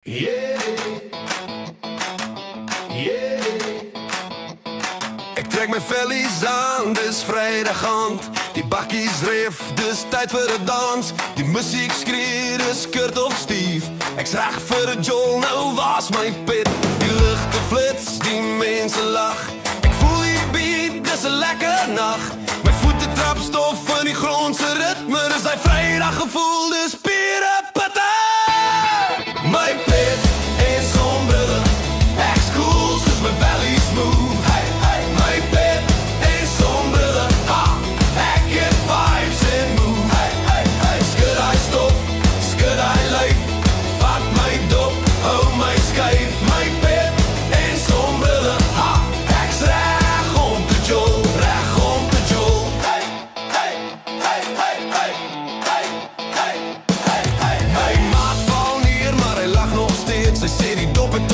Yeah, yeah. Ik trek mijn vellies aan, dis vrijdagand. Die bakkies reef, dis tijd voor de dans. Die muziek skree, dis Kurt of Steve. Ik zag voor de Joel, nou was mijn pit. Die lucht flits, die mensen lach. Ik voel die beat, dis een lekker nacht. Mijn voeten trap stof van die grondse ritme. Dus hij vrijdag gevoel, dus pieren patta. Mijn pit is zonbrille, ex-cool, dus mijn belly smooth. Hey, hey, mijn pit is zonbrille, ha, ik get vibes in move. Hey, hey, hey, schud hij stof, schud hij lijf, vat mij dop, hou mij schijf. Mijn pit is zonbrille, ha, ex recht om de jol, recht om de jol. Hey, hey, hey, hey, hey, hey, hey, hey, hey, hey. Maat val neer, maar hij lacht nog steeds. Hij zit die dop en